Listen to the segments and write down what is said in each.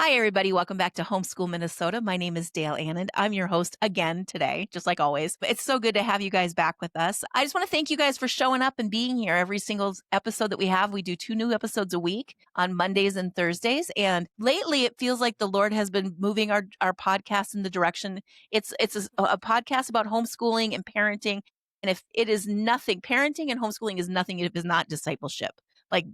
Hi, everybody. Welcome back to Homeschool Minnesota. My name is Dayle Annand. I'm your host again today, just like always. But it's so good to have you guys back with us. I just want to thank you guys for showing up and being here every single episode that we have. We do 2 new episodes a week on Mondays and Thursdays. And lately, it feels like the Lord has been moving our podcast in the direction. It's a podcast about homeschooling and parenting. And if it is nothing, parenting and homeschooling is nothing if it is not discipleship. Like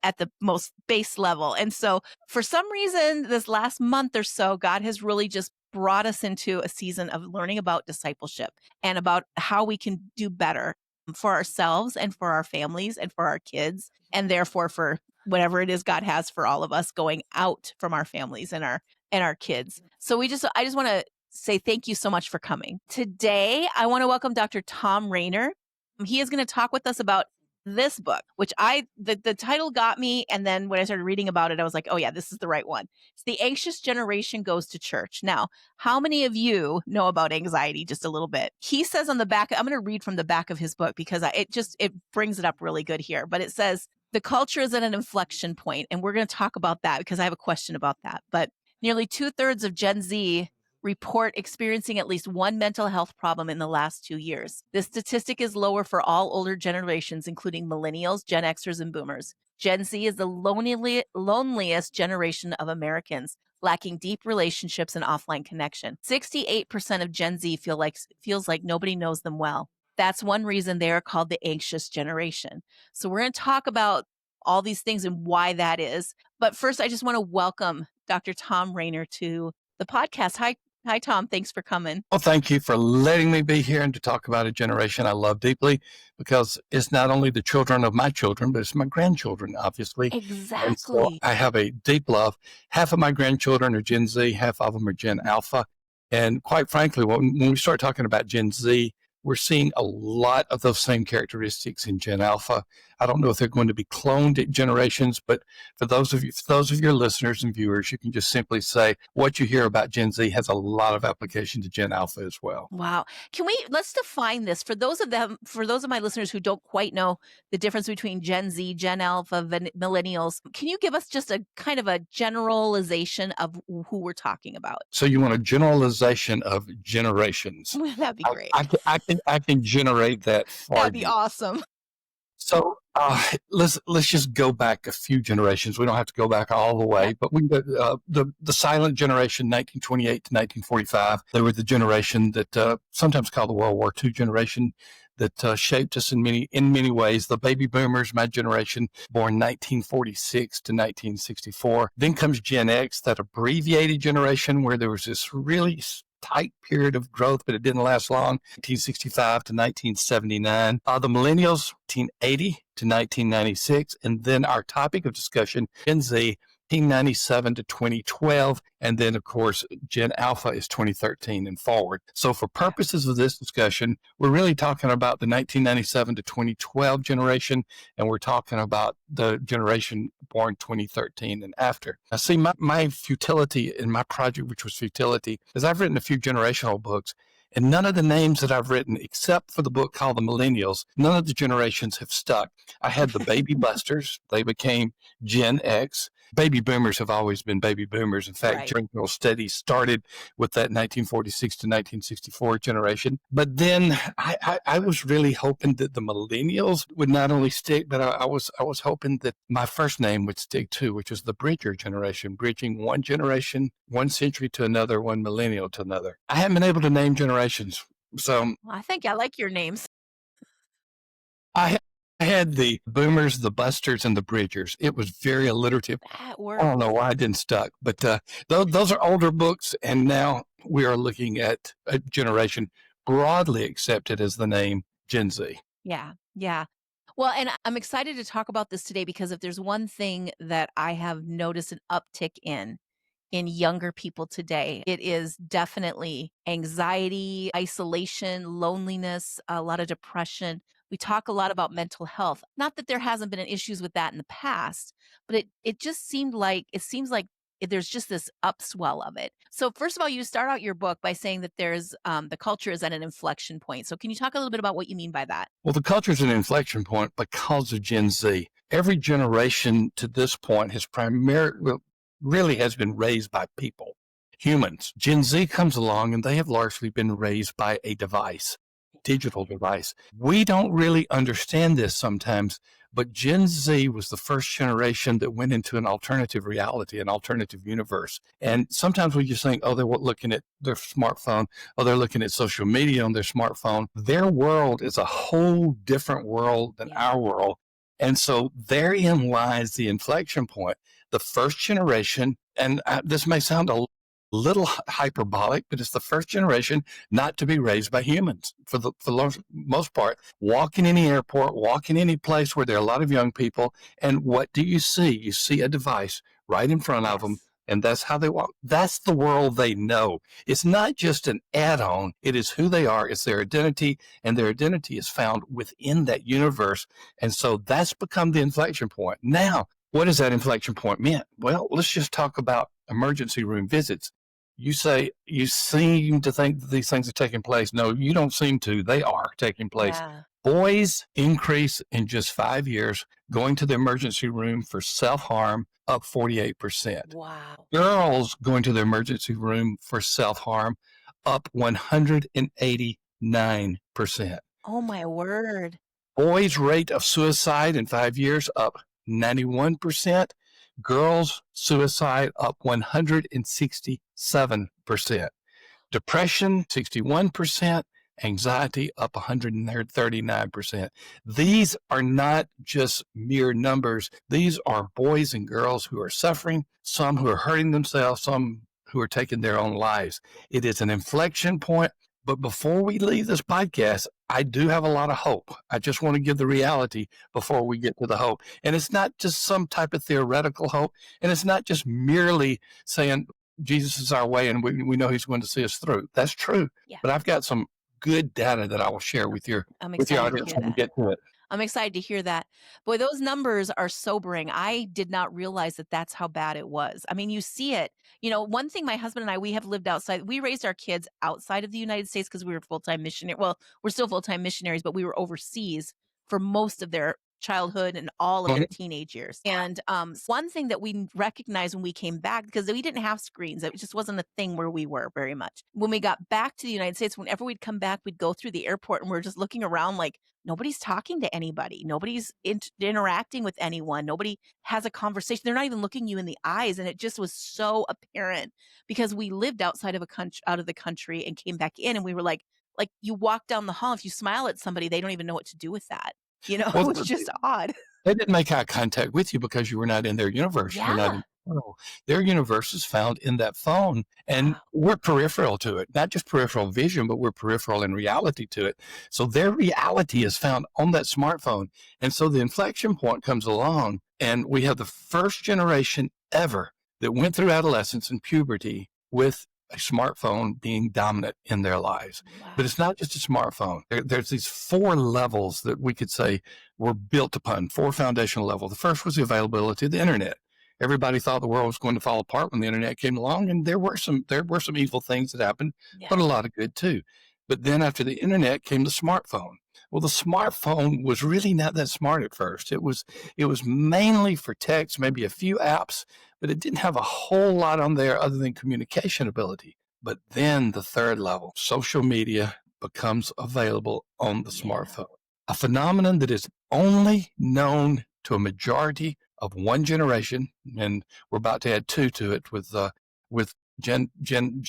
at the most base level. And so for some reason, this last month or so, God has really just brought us into a season of learning about discipleship and about how we can do better for ourselves and for our families and for our kids, and therefore for whatever it is God has for all of us going out from our families and our kids. So I just want to say thank you so much for coming. Today, I want to welcome Dr. Thom Rainer. He is going to talk with us about this book, which the title got me. And then when I started reading about it, I was like, oh yeah, this is the right one. It's The Anxious Generation Goes to Church. Now, how many of you know about anxiety just a little bit? He says on the back, I'm going to read from the back of his book because it brings it up really good here. But it says, the culture is at an inflection point, and we're going to talk about that because I have a question about that. But nearly 2/3 of Gen Z report experiencing at least one mental health problem in the last 2 years. This statistic is lower for all older generations, including millennials, Gen Xers, and boomers. Gen Z is the loneliest generation of Americans, lacking deep relationships and offline connection. 68% of Gen Z feels like nobody knows them well. That's one reason they are called the anxious generation. So we're going to talk about all these things and why that is. But first, I just want to welcome Dr. Thom Rainer to the podcast. Hi, Thom. Thanks for coming. Well, thank you for letting me be here and to talk about a generation I love deeply, because it's not only the children of my children, but it's my grandchildren, obviously. And so Exactly. I have a deep love. Half of my grandchildren are Gen Z, half of them are Gen Alpha. And quite frankly, when we start talking about Gen Z, we're seeing a lot of those same characteristics in Gen Alpha. I don't know if they're going to be cloned generations, but for those of your listeners and viewers, you can just simply say what you hear about Gen Z has a lot of application to Gen Alpha as well. Wow. Let's define this for those of my listeners who don't quite know the difference between Gen Z, Gen Alpha, millennials. Can you give us just a kind of a generalization of who we're talking about? So you want a generalization of generations. That'd be great. I can generate that for That'd be you. awesome. So let's just go back a few generations. We don't have to go back all the way, but we the silent generation, 1928 to 1945. They were the generation that sometimes called the World War II generation that shaped us in many ways. The baby boomers, my generation, born 1946 to 1964. Then comes Gen X, that abbreviated generation where there was this really tight period of growth, but it didn't last long, 1965 to 1979. The millennials, 1980 to 1996. And then our topic of discussion, Gen Z, 1997 to 2012. And then, of course, Gen Alpha is 2013 and forward. So for purposes of this discussion, we're really talking about the 1997 to 2012 generation, and we're talking about the generation born 2013 and after. Now, see, my futility in my project, which was futility, is I've written a few generational books, and none of the names that I've written, except for the book called The Millennials, none of the generations have stuck. I had the baby busters. They became Gen X. Baby boomers have always been baby boomers. In fact, general studies started with that 1946 to 1964 generation. But then I was really hoping that the millennials would not only stick, but I was hoping that my first name would stick too, which was the bridger generation, bridging one generation, one century to another, one millennial to another. I haven't been able to name generations. So I think I like your names. I had the boomers, the busters, and the bridgers. It was very alliterative. That I works. don't know why it didn't stuck, but those are older books, and now we are looking at a generation broadly accepted as the name Gen Z. Yeah. Well, and I'm excited to talk about this today because if there's one thing that I have noticed an uptick in younger people today, it is definitely anxiety, isolation, loneliness, a lot of depression. We talk a lot about mental health. Not that there hasn't been issues with that in the past, but it seems like there's just this upswell of it. So first of all, you start out your book by saying that there's the culture is at an inflection point. So can you talk a little bit about what you mean by that? Well, the culture is an inflection point because of Gen Z. Every generation to this point has really has been raised by people, humans. Gen Z comes along and they have largely been raised by a device, digital device. We don't really understand this sometimes, but Gen Z was the first generation that went into an alternative reality, an alternative universe. And sometimes we just think, oh, they're looking at their smartphone, oh, they're looking at social media on their smartphone. Their world is a whole different world than our world. And so therein lies the inflection point. The first generation, and this may sound a little hyperbolic, but it's the first generation not to be raised by humans for the most part. Walk in any airport, walk in any place where there are a lot of young people, and what do you see? You see a device right in front of them, and that's how they walk. That's the world they know. It's not just an add-on. It is who they are. It's their identity, and their identity is found within that universe. And so that's become the inflection point. Now, what does that inflection point mean? Well, let's just talk about emergency room visits. You say you seem to think that these things are taking place. No, you don't seem to. They are taking place. Yeah. Boys increase in just 5 years going to the emergency room for self-harm up 48%. Wow. Girls going to the emergency room for self-harm up 189%. Oh, my word. Boys' rate of suicide in 5 years up 91%. Girls' suicide up 167%. Depression, 61%. Anxiety up 139%. These are not just mere numbers. These are boys and girls who are suffering, some who are hurting themselves, some who are taking their own lives. It is an inflection point. But before we leave this podcast, I do have a lot of hope. I just want to give the reality before we get to the hope. And it's not just some type of theoretical hope. And it's not just merely saying Jesus is our way and we know he's going to see us through. That's true. Yeah. But I've got some good data that I will share with your audience when we get to it. I'm excited to hear that. Boy, those numbers are sobering. I did not realize that that's how bad it was. I mean, you see it. You know, one thing my husband and I, we have lived outside. We raised our kids outside of the United States because we were full-time missionary. Well, we're still full-time missionaries, but we were overseas for most of their childhood and all of their teenage years. And one thing that we recognized when we came back, because we didn't have screens, it just wasn't a thing where we were very much. When we got back to the United States, whenever we'd come back, we'd go through the airport and we're just looking around like nobody's talking to anybody. Nobody's interacting with anyone. Nobody has a conversation. They're not even looking you in the eyes. And it just was so apparent because we lived outside of the country and came back in and we were like you walk down the hall, if you smile at somebody, they don't even know what to do with that. You know, Well, it's just odd. They didn't make eye contact with you because you were not in their universe. You were not in their universe is found in that phone, and we're peripheral to it. Not just peripheral vision, but we're peripheral in reality to it. So their reality is found on that smartphone. And so the inflection point comes along, and we have the first generation ever that went through adolescence and puberty with a smartphone being dominant in their lives. But it's not just a smartphone. There's these 4 levels that we could say were built upon, 4 foundational levels. The first was the availability of the internet. Everybody thought the world was going to fall apart when the internet came along, and there were some evil things that happened, but a lot of good too. But then after the internet came the smartphone. Well, the smartphone was really not that smart at first. It was mainly for text, maybe a few apps, but it didn't have a whole lot on there other than communication ability. But then the third level, social media becomes available on the smartphone, a phenomenon that is only known to a majority of one generation, and we're about to add 2 to it with Gen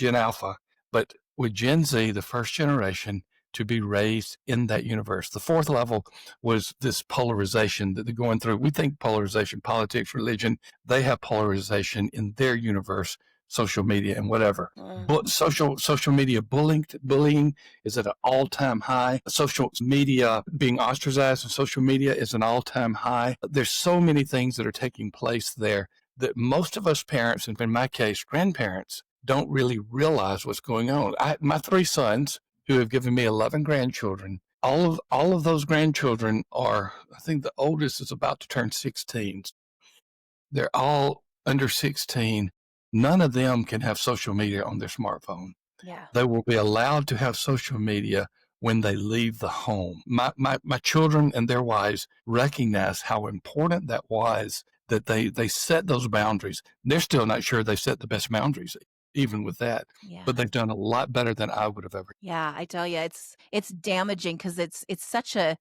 Alpha, but with Gen Z, the first generation to be raised in that universe. The 4th level was this polarization that they're going through. We think polarization, politics, religion, they have polarization in their universe, social media and whatever. But social media bullying is at an all-time high. Social media being ostracized on social media is an all-time high. There's so many things that are taking place there that most of us parents, and in my case, grandparents, don't really realize what's going on. My 3 sons, who have given me 11 grandchildren. All of those grandchildren are, I think the oldest is about to turn 16. They're all under 16. None of them can have social media on their smartphone. Yeah. They will be allowed to have social media when they leave the home. My children and their wives recognize how important that was, that they set those boundaries. They're still not sure they set the best boundaries, even with that, Yeah. but they've done a lot better than I would have ever. Yeah, I tell you, it's damaging because it's such a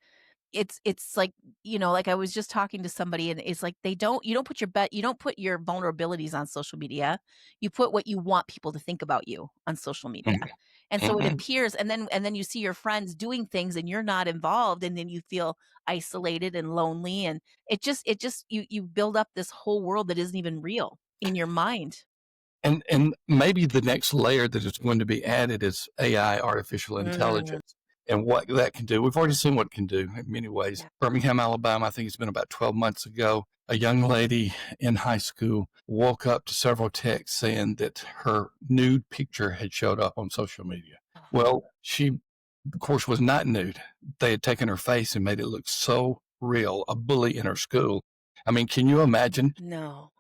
it's like, like I was just talking to somebody and it's like you don't put you don't put your vulnerabilities on social media. You put what you want people to think about you on social media. Mhm, And so it mhm. appears and then you see your friends doing things and you're not involved and then you feel isolated and lonely and it just you build up this whole world that isn't even real in your mind. And maybe the next layer that is going to be added is AI, artificial Mm, intelligence, and what that can do. We've already seen what it can do in many ways. yeah. Birmingham, Alabama, I think it's been about 12 months ago, a young lady in high school woke up to several texts saying that her nude picture had showed up on social media. Oh, Well, she, of course, was not nude. They had taken her face and made it look so real, a bully in her school. I mean, can you imagine? no.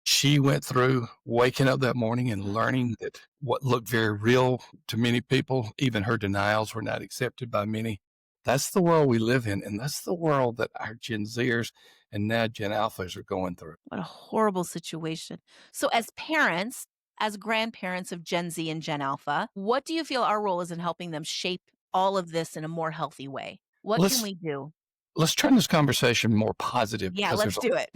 She went through waking up that morning and learning that what looked very real to many people, even her denials were not accepted by many. That's the world we live in, and that's the world that our Gen Zers and now Gen Alphas are going through. What a horrible situation. So, as parents, as grandparents of Gen Z and Gen Alpha, what do you feel our role is in helping them shape all of this in a more healthy way? What can Let's we do? let's turn this conversation more positive Yeah, because let's do it.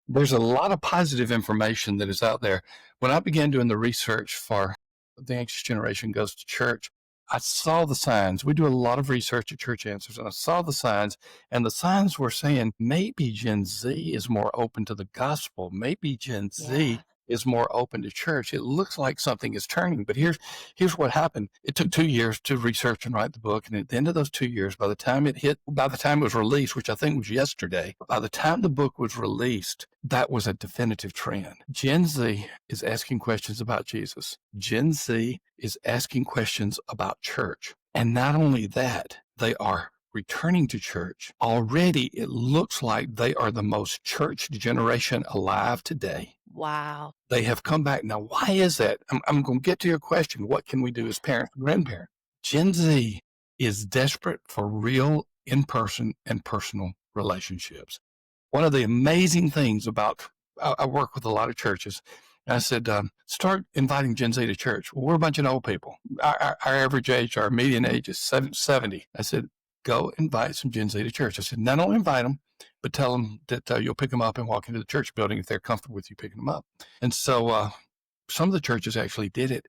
there's a lot of positive information that is out there. When I began doing the research for The Anxious Generation Goes to Church, I saw the signs. We do a lot of research at Church Answers, and I saw the signs, and the signs were saying maybe Gen Z is more open to the gospel. Maybe Gen Yeah. Z is more open to church. It looks like something is turning, but here's what happened. It took 2 years to research and write the book, and at the end of those 2 years, by the time it was released, which I think was yesterday, by the time the book was released, that was a definitive trend. Gen Z is asking questions about Jesus. Gen Z is asking questions about church. And not only that, they are returning to church. Already, it looks like they are the most church generation alive today. Wow. They have come back. Now, why is that? I'm going to get to your question. What can we do as parents and grandparents? Gen Z is desperate for real in person and personal relationships. One of the amazing things about, I work with a lot of churches. And I said, start inviting Gen Z to church. Well, we're a bunch of old people. Our average age, our median age is 70. I said, go invite some Gen Z to church. I said, not only invite them, but tell them that you'll pick them up and walk into the church building if they're comfortable with you picking them up. And so some of the churches actually did it.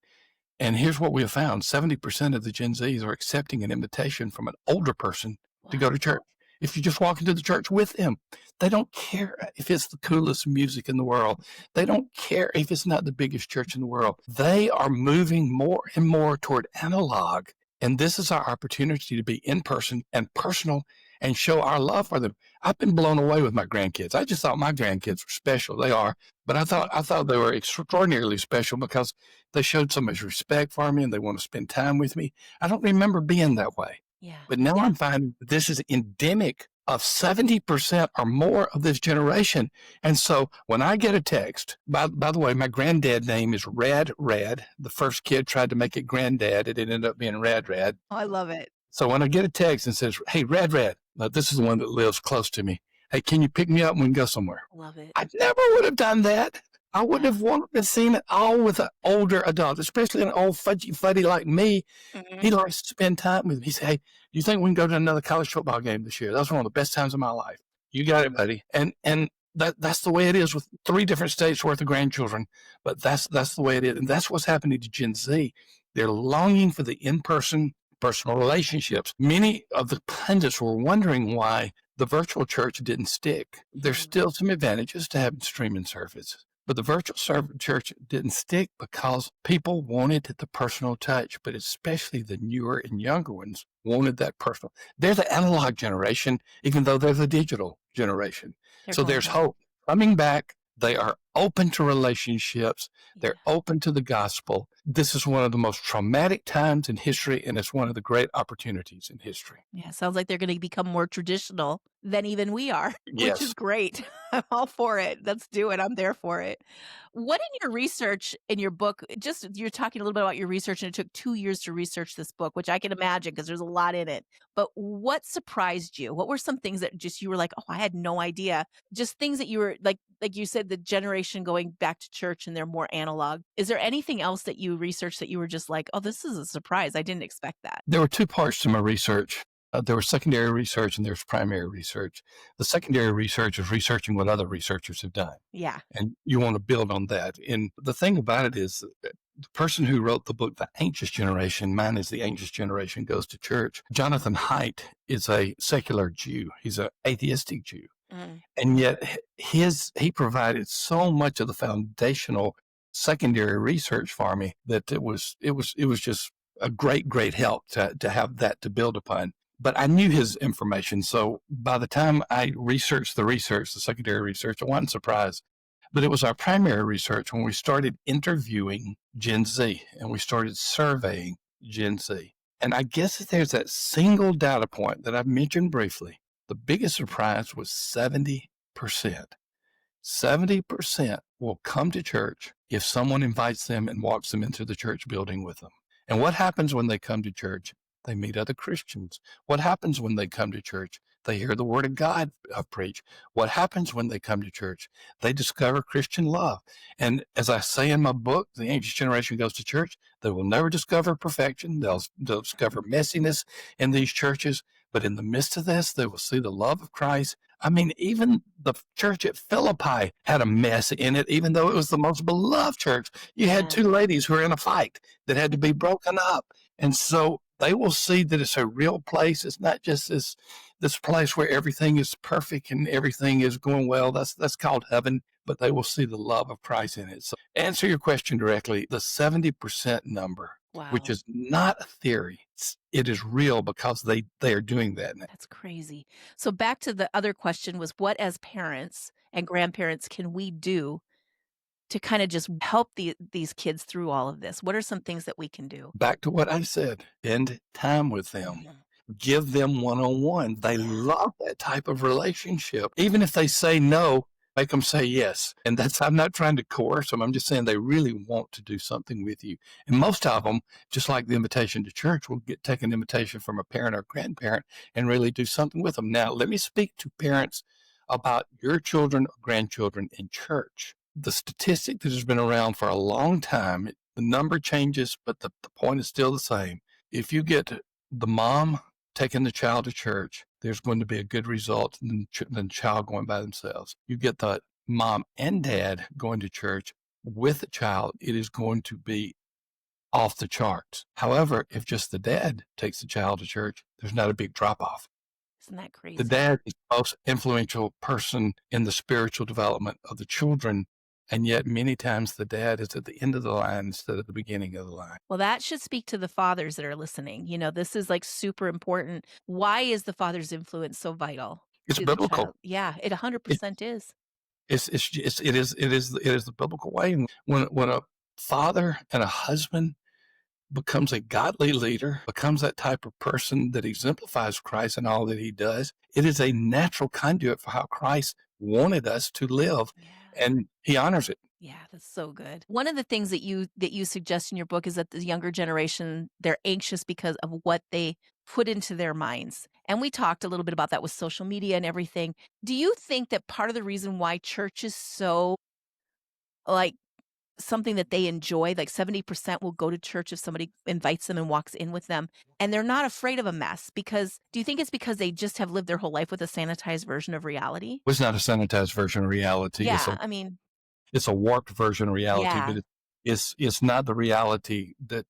And here's what we have found. 70% of the Gen Zs are accepting an invitation from an older person to Wow. go to church. If you just walk into the church with them, they don't care if it's the coolest music in the world. They don't care if it's not the biggest church in the world. They are moving more and more toward analog. And this is our opportunity to be in person and personal and show our love for them. I've been blown away with my grandkids. I just thought my grandkids were special. They are, but I thought they were extraordinarily special because they showed so much respect for me and they want to spend time with me. I don't remember being that way. Yeah. But now Yeah. I'm finding this is endemic of 70% or more of this generation. And so when I get a text, by the way, my granddad name is Rad Rad. The first kid tried to make it granddad. It ended up being Rad Rad. Oh, I love it. So when I get a text and says, hey, Rad Rad, this is the one that lives close to me. Hey, can you pick me up and we can go somewhere? Love it. I never would have done that. I wouldn't Yeah. have wanted to see it all with an older adult, especially an old fudgy fuddy like me. He Mhm. likes to spend time with me. He said, hey, do you think we can go to another college football game this year? That's one of the best times of my life. You got it, buddy. And that's the way it is with 3 different states worth of grandchildren. But that's the way it is. And that's what's happening to Gen Z. They're longing for the in-person personal relationships. Many of the pundits were wondering why the virtual church didn't stick. There's Mhm. still some advantages to having streaming services. But the virtual church didn't stick because people wanted the personal touch, but especially the newer and younger ones wanted that personal. They're the analog generation, even though they're the digital generation. They're So going there's back. hope. Coming back, they are open to relationships. Yeah. They're open to the gospel. This is one of the most traumatic times in history, and it's one of the great opportunities in history. Yeah. Sounds like they're going to become more traditional. than even we are, which is Yes. great. I'm all for it. Let's do it. I'm there for it. What in your research in your book, just you're talking a little bit about your research, and it took 2 years to research this book, which I can imagine because there's a lot in it. But what surprised you? What were some things that just you were like, "Oh, I had no idea." Just things that you were like you said, the generation going back to church and they're more analog. Is there anything else that you researched that you were just like, "Oh, this is a surprise. I didn't expect that." There were two parts to my research. There was secondary research and there's primary research. The secondary research is researching what other researchers have done, Yeah. and you want to build on that. And the thing about it is, the person who wrote the book, The Anxious Generation, mine is The Anxious Generation Goes to Church. Jonathan Haidt is a secular Jew. He's an atheistic Jew. Mm. And yet he provided so much of the foundational secondary research for me that it was just a great help to have that to build upon. But I knew his information. So by the time I researched the secondary research, I wasn't surprised. But it was our primary research when we started interviewing Gen Z and we started surveying Gen Z. And I guess if there's that single data point that I've mentioned briefly, the biggest surprise was 70%. 70% will come to church if someone invites them and walks them into the church building with them. And what happens when they come to church? They meet other Christians. What happens when they come to church? They hear the word of God preached. What happens when they come to church? They discover Christian love. And as I say in my book, The Anxious Generation Goes to Church, they will never discover perfection. They'll discover messiness in these churches. But in the midst of this, they will see the love of Christ. I mean, even the church at Philippi had a mess in it, even though it was the most beloved church. You had Yeah. two ladies who were in a fight that had to be broken up. And so they will see that it's a real place. It's not just this place where everything is perfect and everything is going well. That's called heaven, but they will see the love of Christ in it. So answer your question directly, the 70% number, which Wow. is not a theory. It is real because they are doing that now. That's crazy. So back to the other question was what as parents and grandparents can we do to kind of just help these kids through all of this? What are some things that we can do? Back to what I said, spend time with them. Mhm. Give them one-on-one. They Yeah. love that type of relationship. Even if they say no, make them say yes. And I'm not trying to coerce them. I'm just saying they really want to do something with you. And most of them, just like the invitation to church, will take an invitation from a parent or grandparent and really do something with them. Now, let me speak to parents about your children or grandchildren in church. The statistic that has been around for a long time, the number changes, but the point is still the same. If you get the mom taking the child to church, there's going to be a good result than the child going by themselves. You get the mom and dad going to church with the child, it is going to be off the charts. However, if just the dad takes the child to church, there's not a big drop off. Isn't that The crazy? dad is the most influential person in the spiritual development of the children. And yet many times the dad is at the end of the line instead of the beginning of the line. Well, that should speak to the fathers that are listening. This is like super important. Why is the father's influence so vital It's to the biblical. child? Yeah, it It, 100% is. it is the biblical way. And when a father and a husband becomes a godly leader, becomes that type of person that exemplifies Christ in all that he does, it is a natural conduit for how Christ wanted us to live, Yeah. and he honors it. Yeah, that's so good. One of the things that you suggest in your book is that the younger generation, they're anxious because of what they put into their minds. And we talked a little bit about that with social media and everything. Do you think that part of the reason why church is so like something that they enjoy, like 70% will go to church if somebody invites them and walks in with them, and they're not afraid of a mess because do you think it's because they just have lived their whole life with a sanitized version of reality? It's not a sanitized version of reality. Yeah, I mean, It's a warped version of reality, yeah. but it's not the reality that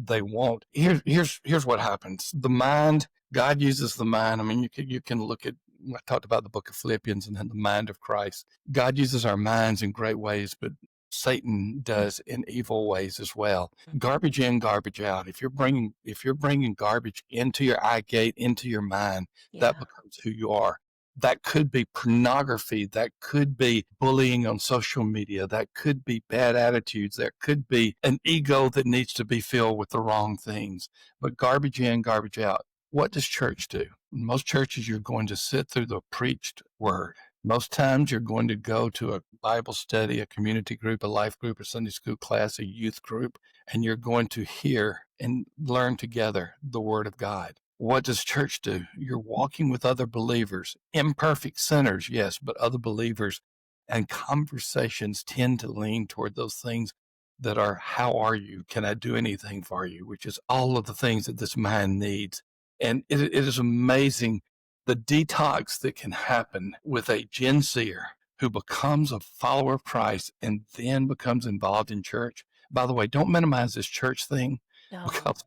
they want. Here's what happens. The mind, God uses the mind. I mean, you can look at, I talked about the book of Philippians and then the mind of Christ. God uses our minds in great ways, but Satan does in evil ways as well. Garbage in, garbage out. If you're bringing garbage into your eye gate, into your mind, that Yeah. becomes who you are. That could be pornography. That could be bullying on social media. That could be bad attitudes. There could be an ego that needs to be filled with the wrong things. But garbage in, garbage out. What does church do? Most churches, you're going to sit through the preached word. Most times you're going to go to a Bible study, a community group, a life group, a Sunday school class, a youth group, and you're going to hear and learn together the word of God. What does church do? You're walking with other believers, imperfect sinners, yes, but other believers. And conversations tend to lean toward those things that are, how are you? Can I do anything for you? Which is all of the things that this mind needs. And it is amazing the detox that can happen with a Gen Zer who becomes a follower of Christ and then becomes involved in church. By the way, don't minimize this church thing, No. because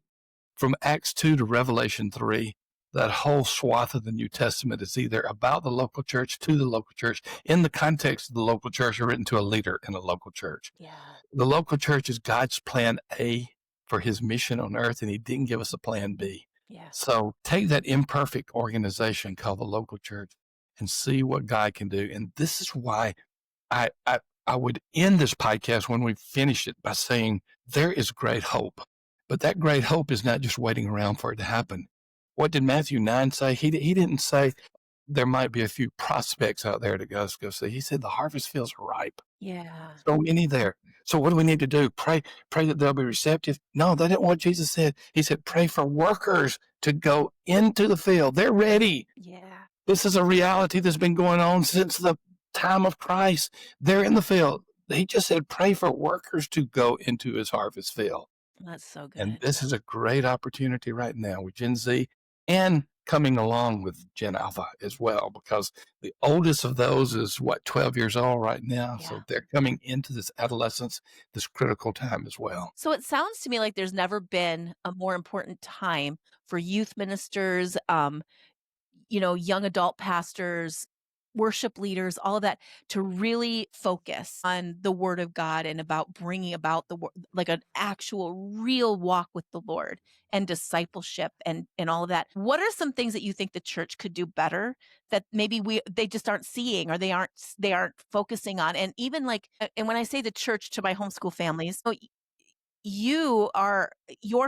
from Acts 2 to Revelation 3, that whole swath of the New Testament is either about the local church, to the local church, in the context of the local church, or written to a leader in a local church. Yeah. The local church is God's plan A for his mission on earth, and he didn't give us a plan B. Yeah. So take that imperfect organization called the local church and see what God can do. And this is why I would end this podcast when we finish it by saying there is great hope. But that great hope is not just waiting around for it to happen. What did Matthew 9 say? He didn't say there might be a few prospects out there to go see. He said the harvest fields are ripe. Yeah. So many there. So what do we need to do? Pray that they'll be receptive? No, that isn't what Jesus said. He said, pray for workers to go into the field. They're ready. Yeah. This is a reality that's been going on since the time of Christ. They're in the field. He just said, pray for workers to go into his harvest field. That's so good. And this is a great opportunity right now with Gen Z and coming along with Gen Alpha as well, because the oldest of those is 12 years old right now. Yeah. So they're coming into this adolescence, this critical time as well. So it sounds to me like there's never been a more important time for youth ministers, young adult pastors, worship leaders, all of that, to really focus on the word of God and about bringing about like an actual real walk with the Lord and discipleship and all of that. What are some things that you think the church could do better that maybe they just aren't seeing, or they aren't focusing on? And even like, and when I say the church to my homeschool families, so your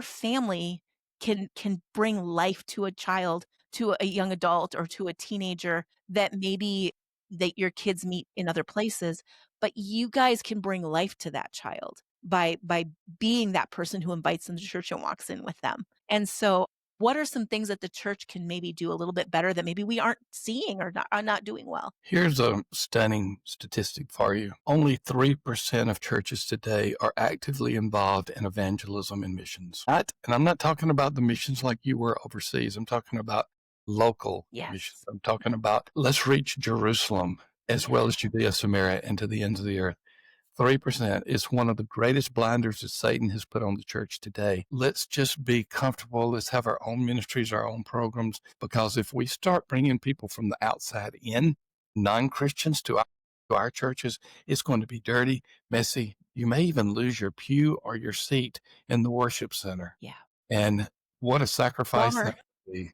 family can bring life to a child, to a young adult, or to a teenager that maybe that your kids meet in other places, but you guys can bring life to that child by being that person who invites them to church and walks in with them. And so what are some things that the church can maybe do a little bit better that maybe we aren't seeing or are not doing well? Here's a stunning statistic for you. Only 3% of churches today are actively involved in evangelism and missions. And I'm not talking about the missions like you were overseas. I'm talking about local missions. I'm talking about, let's reach Jerusalem as well as Judea, Samaria, and to the ends of the earth. 3% is one of the greatest blinders that Satan has put on the church today. Let's just be comfortable. Let's have our own ministries, our own programs, because if we start bringing people from the outside in, non-Christians to our churches, it's going to be dirty, messy. You may even lose your pew or your seat in the worship center. Yeah. And what a sacrifice that would be.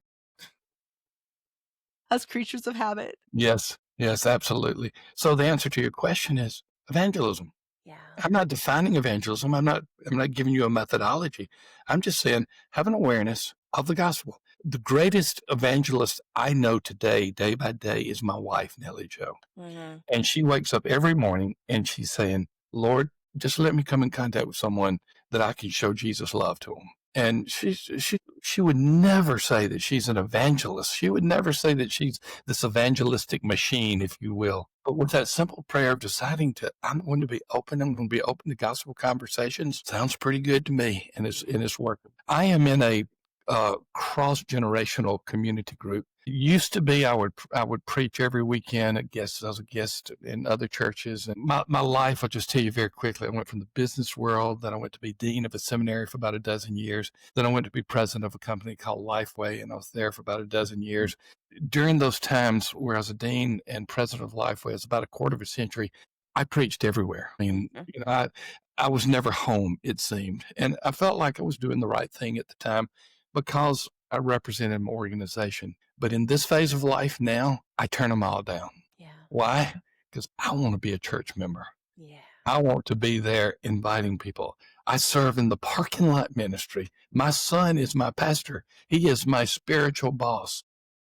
Us creatures of habit. Yes, absolutely. So the answer to your question is evangelism. Yeah. I'm not defining evangelism. I'm not giving you a methodology. I'm just saying have an awareness of the gospel. The greatest evangelist I know today, day by day, is my wife, Nellie Jo. Mm-hmm. And she wakes up every morning and she's saying, Lord, just let me come in contact with someone that I can show Jesus' love to them. And she would never say that she's an evangelist. She would never say that she's this evangelistic machine, if you will. But with that simple prayer of deciding I'm going to be open to gospel conversations, sounds pretty good to me, and it's working. I am in a cross-generational community group. It used to be I would preach every weekend as a guest in other churches. And my life, I'll just tell you very quickly, I went from the business world, then I went to be dean of a seminary for about a dozen years. Then I went to be president of a company called Lifeway, and I was there for about a dozen years. During those times where I was a dean and president of Lifeway, it was about a quarter of a century, I preached everywhere. I mean, I was never home, it seemed. And I felt like I was doing the right thing at the time because I represented an organization. But in this phase of life now, I turn them all down. Yeah. Why? Because I want to be a church member. Yeah. I want to be there inviting people. I serve in the parking lot ministry. My son is my pastor. He is my spiritual boss.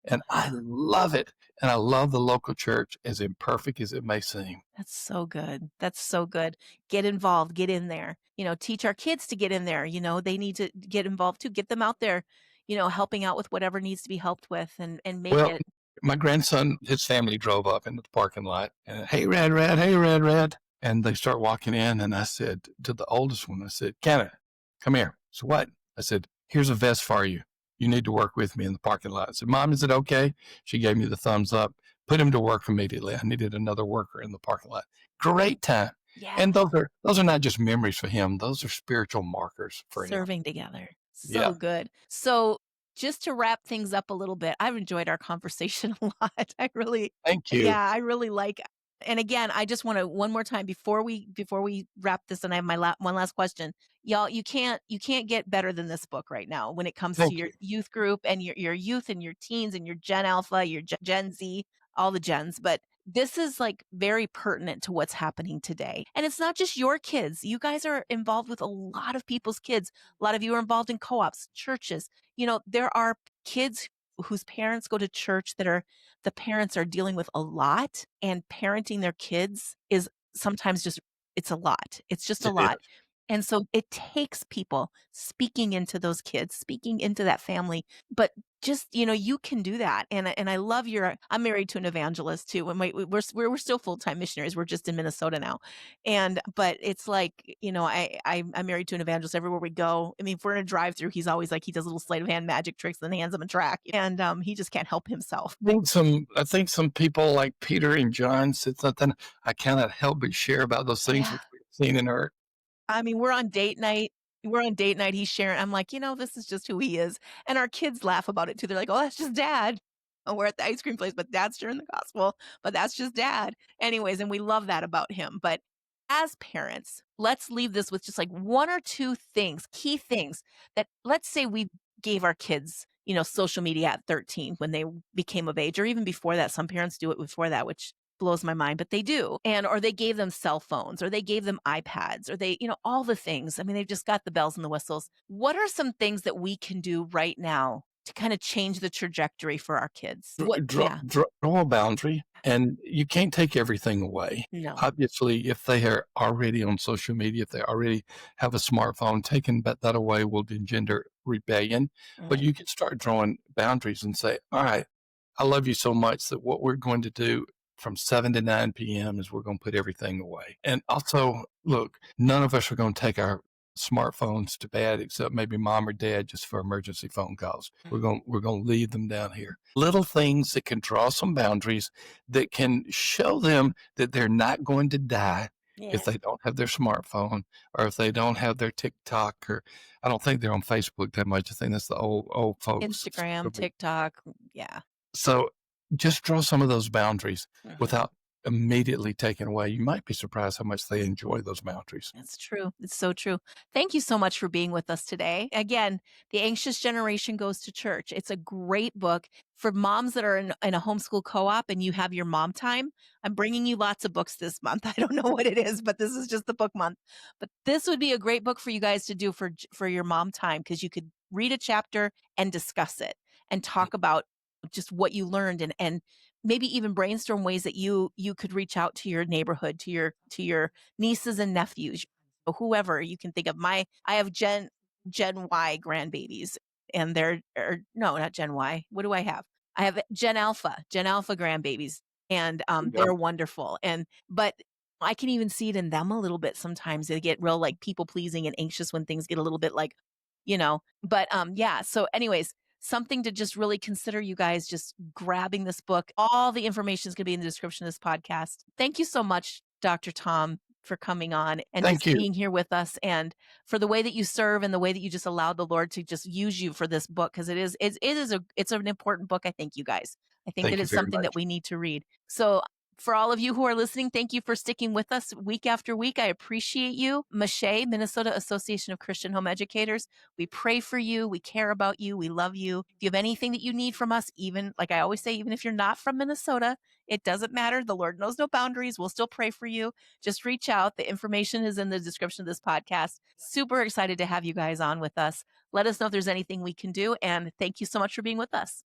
And I love it. And I love the local church, as imperfect as it may seem. That's so good. That's so good. Get involved, get in there. Teach our kids to get in there. They need to get involved too. Get them out there, helping out with whatever needs to be helped with and make Well, it. my grandson, his family drove up into the parking lot and, hey, Red, Red, hey, Red, Red. And they start walking in. And I said to the oldest one, I said, Kenna, come here. So what? I said, here's a vest for you. You need to work with me in the parking lot. I said, Mom, is it okay? She gave me the thumbs up, put him to work immediately. I needed another worker in the parking lot. Great time. Yeah. And those are not just memories for him. Those are spiritual markers for him. Serving together. Yeah. So good. So just to wrap things up a little bit, I've enjoyed our conversation a lot. Thank you. Yeah, I really like. And again, I just want to one more time before we wrap this, and I have my one last question. Y'all, you can't get better than this book right now when it comes to Thank your you. youth group and your youth and your teens and your Gen Alpha, your Gen Z, all the gens. But this is like very pertinent to what's happening today. And it's not just your kids. You guys are involved with a lot of people's kids. A lot of you are involved in co-ops, churches. There are kids whose parents go to church the parents are dealing with a lot, and parenting their kids is sometimes just it's a lot. It's just a It lot. is. And so it takes people speaking into those kids, speaking into that family. But just, you can do that. And I love I'm married to an evangelist too. And we're still full-time missionaries. We're just in Minnesota now. But it's like, I'm married to an evangelist everywhere we go. I mean, if we're in a drive-through, he's always like, he does little sleight of hand magic tricks and then hands them a track. And he just can't help himself. I think some people like Peter and John said something I cannot help but share about those things Yeah. which we've seen and heard. I mean, we're on date night. We're on date night. He's sharing. I'm like, this is just who he is. And our kids laugh about it too. They're like, oh, that's just dad. Oh, we're at the ice cream place, but dad's sharing the gospel, but that's just dad. Anyways, and we love that about him. But as parents, let's leave this with just like one or two things, key things that let's say we gave our kids, social media at 13 when they became of age, or even before that. Some parents do it before that, which blows my mind, but they do. Or they gave them cell phones, or they gave them iPads, or they, all the things. I mean, they've just got the bells and the whistles. What are some things that we can do right now to kind of change the trajectory for our kids? What? Yeah. Draw a boundary, and you can't take everything away. No. Obviously, if they are already on social media, if they already have a smartphone, taking that away will engender rebellion. But Right. you can start drawing boundaries and say, all right, I love you so much that what we're going to do from 7 to 9 p.m. is we're going to put everything away. And also, look, none of us are going to take our smartphones to bed except maybe mom or dad just for emergency phone calls. We're going to leave them down here. Little things that can draw some boundaries, that can show them that they're not going to die Yeah. if they don't have their smartphone, or if they don't have their TikTok, or I don't think they're on Facebook that much. I think that's the old folks. Instagram, TikTok. Yeah. So just draw some of those boundaries Mhm. without immediately taking away. You might be surprised how much they enjoy those boundaries. It's true. It's so true. Thank you so much for being with us today. Again, The Anxious Generation Goes to Church. It's a great book for moms that are in a homeschool co-op and you have your mom time. I'm bringing you lots of books this month. I don't know what it is, but this is just the book month. But this would be a great book for you guys to do for your mom time, because you could read a chapter and discuss it and talk about just what you learned, and maybe even brainstorm ways that you could reach out to your neighborhood, to your nieces and nephews, or whoever you can think of. I have Gen Y grandbabies, and they're or no, not Gen Y. What do I have? I have Gen Alpha grandbabies, and Yeah. they're wonderful. But I can even see it in them a little bit sometimes. They get real like people pleasing and anxious when things get a little bit like, But yeah. So, anyways, something to just really consider, you guys, just grabbing this book. All the information is going to be in the description of this podcast. Thank you so much, Dr. Thom, for coming on and Thank just you. being here with us, and for the way that you serve and the way that you just allowed the Lord to just use you for this book, because it's an important book. I think, you guys, I think that Thank you it's very something much. that we need to read. So for all of you who are listening, thank you for sticking with us week after week. I appreciate you. Mache, Minnesota Association of Christian Home Educators, we pray for you. We care about you. We love you. If you have anything that you need from us, even like I always say, even if you're not from Minnesota, it doesn't matter. The Lord knows no boundaries. We'll still pray for you. Just reach out. The information is in the description of this podcast. Super excited to have you guys on with us. Let us know if there's anything we can do. And thank you so much for being with us.